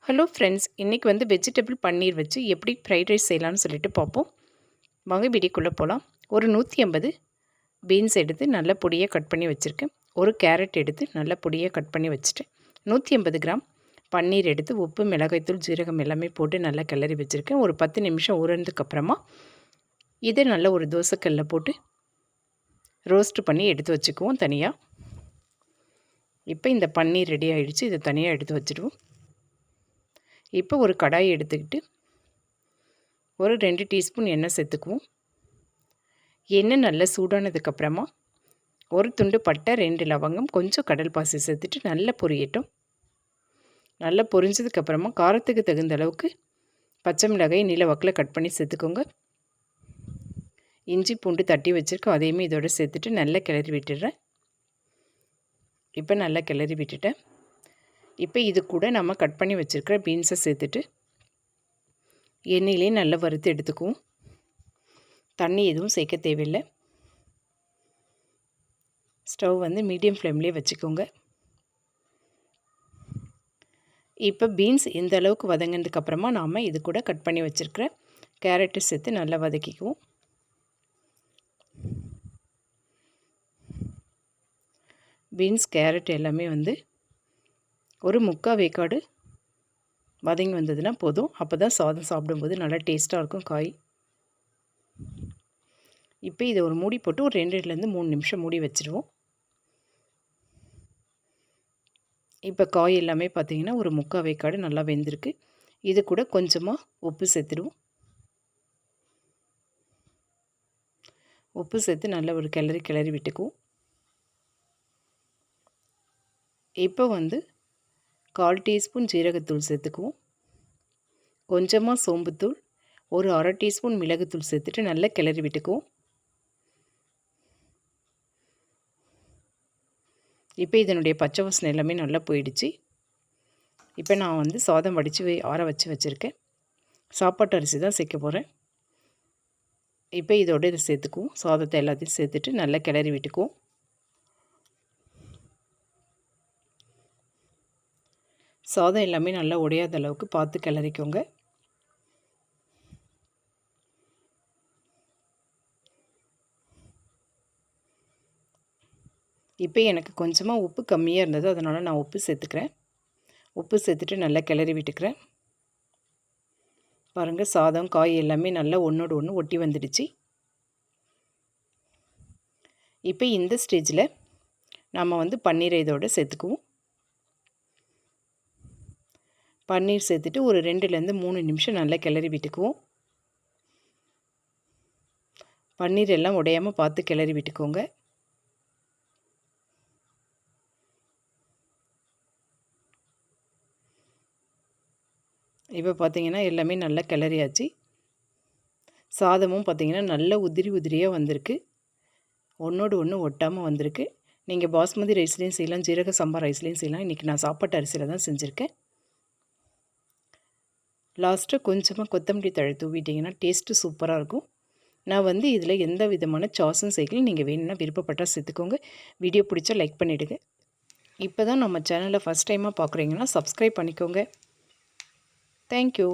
Hello friends, இன்றைக்கி வந்து vegetable பன்னீர் வச்சு எப்படி ஃப்ரைட் ரைஸ் செய்யலாம்னு சொல்லிட்டு பார்ப்போம். வாங்க வீடியோக்குள்ளே போகலாம். ஒரு 150 பீன்ஸ் எடுத்து நல்ல பொடியாக கட் பண்ணி வச்சுருக்கேன். ஒரு கேரட் எடுத்து நல்ல பொடியாக கட் பண்ணி வச்சுட்டேன். 150 கிராம் பன்னீர் எடுத்து உப்பு, மிளகாய்த்தூள், ஜீரகம் எல்லாமே போட்டு நல்லா கிளறி வச்சுருக்கேன். ஒரு 10 நிமிஷம் ஊறினதுக்கப்புறமா இதை நல்ல ஒரு தோசைக்கல்லில் போட்டு ரோஸ்ட்டு பண்ணி எடுத்து வச்சுக்குவோம் தனியாக. இப்போ இந்த பன்னீர் ரெடி ஆகிடுச்சு. இதை தனியாக எடுத்து வச்சுடுவோம். இப்போ ஒரு கடாய் எடுத்துக்கிட்டு ஒரு 2 டீஸ்பூன் எண்ணெய் சேர்த்துக்குவோம். எண்ணெய் நல்லா சூடானதுக்கப்புறமா ஒரு துண்டு பட்டை, 2 லவங்கம், கொஞ்சம் கடல் பாசி சேர்த்துட்டு நல்லா பொரியட்டும். நல்லா பொரிஞ்சதுக்கப்புறமா காரத்துக்கு தகுந்த அளவுக்கு பச்சை மிளகாய் நீல வாக்கில் கட் பண்ணி சேர்த்துக்கோங்க. இஞ்சி பூண்டு தட்டி வச்சுருக்கோம், அதையுமே இதோட சேர்த்துட்டு நல்லா கிளறி விட்டுடுறேன். இப்போ நல்லா கிளறி விட்டுட்டேன். இப்போ இது கூட நம்ம கட் பண்ணி வச்சுருக்கிற பீன்ஸை சேர்த்துட்டு எண்ணெயிலே நல்லா வறுத்து எடுத்துக்குவோம். தண்ணி எதுவும் சேர்க்க தேவையில்லை. ஸ்டவ் வந்து மீடியம் ஃப்ளேம்லேயே வச்சுக்கோங்க. இப்போ பீன்ஸ் இந்த அளவுக்கு வதங்கினதுக்கப்புறமா நாம் இது கூட கட் பண்ணி வச்சுருக்கிற கேரட்டை சேர்த்து நல்லா வதக்கிக்குவோம். பீன்ஸ், கேரட் எல்லாமே வந்து ஒரு 3/4 வேக்காடு வதங்கி வந்ததுன்னா போதும். அப்போ தான் சாதம் சாப்பிடும்போது நல்லா டேஸ்ட்டாக இருக்கும் காய். இப்போ இதை ஒரு மூடி போட்டு ஒரு 2லேருந்து 3 நிமிஷம் மூடி வச்சுருவோம். இப்போ காய் எல்லாமே பார்த்திங்கன்னா ஒரு 3/4 வேக்காடு நல்லா வெந்திருக்கு. இது கூட கொஞ்சமாக உப்பு சேர்த்துடுவோம். உப்பு சேர்த்து நல்லா ஒரு கிளறி விட்டுக்குவோம். இப்போ வந்து 1/4 டீஸ்பூன் ஜீரகத்தூள் சேர்த்துக்குவோம். கொஞ்சமாக சோம்புத்தூள், ஒரு 1/2 டீஸ்பூன் மிளகுத்தூள் சேர்த்துட்டு நல்லா கிளறி விட்டுக்குவோம். இப்போ இதனுடைய பச்சை வாசனை எல்லாமே நல்லா போயிடுச்சு. இப்போ நான் வந்து சாதம் வடித்து ஆற வச்சுருக்கேன். சாப்பாட்டு அரிசி தான் சேர்க்க போகிறேன். இப்போ இதோட இதை சேர்த்துக்குவோம். சாதத்தை எல்லாத்தையும் சேர்த்துட்டு நல்லா கிளறி விட்டுக்குவோம். சாதம் எல்லாமே நல்லா உடையாத அளவுக்கு பார்த்து கிளறிக்கோங்க. இப்போ எனக்கு கொஞ்சமாக உப்பு கம்மியாக இருந்தது, அதனால் நான் உப்பு சேர்த்துக்கிறேன். உப்பு சேர்த்துட்டு நல்லா கிளறி விட்டுக்கிறேன். பாருங்கள், சாதம் காய் எல்லாமே நல்லா ஒன்றோடு ஒன்று ஒட்டி வந்துடுச்சு. இப்போ இந்த ஸ்டேஜில் நம்ம வந்து பன்னீரை இதோடு சேர்த்துக்குவோம். பன்னீர் சேர்த்துட்டு ஒரு 2லேருந்து 3 நிமிஷம் நல்லா கிளறி விட்டுக்குவோம். பன்னீர் எல்லாம் உடையாமல் பார்த்து கிளறி விட்டுக்கோங்க. இப்போ பார்த்திங்கன்னா எல்லாமே நல்லா கிளறியாச்சு. சாதமும் பார்த்திங்கன்னா நல்லா உதிரியாக வந்திருக்கு. ஒன்றோடு ஒன்று ஒட்டாமல் வந்திருக்கு. நீங்கள் பாஸ்மதி ரைஸ்லேயும் செய்யலாம், ஜீரக சம்பா ரைஸ்லேயும் செய்யலாம். இன்றைக்கி நான் சாப்பாட்டு அரிசியில் தான் செஞ்சுருக்கேன். லாஸ்ட்டாக கொஞ்சமாக கொத்தமல்லி தழை தூவிட்டிங்கன்னா டேஸ்ட்டு சூப்பராக இருக்கும். நான் வந்து இதில் எந்த விதமான சாஸும் சேர்க்கல. நீங்கள் வேணும்னா விருப்பப்பட்டால் சேர்த்துக்கோங்க. வீடியோ பிடிச்சா லைக் பண்ணிவிடுங்க. இப்போ தான் நம்ம சேனலை ஃபஸ்ட் டைமாக பார்க்குறீங்கன்னா சப்ஸ்கிரைப் பண்ணிக்கோங்க. தேங்க்யூ.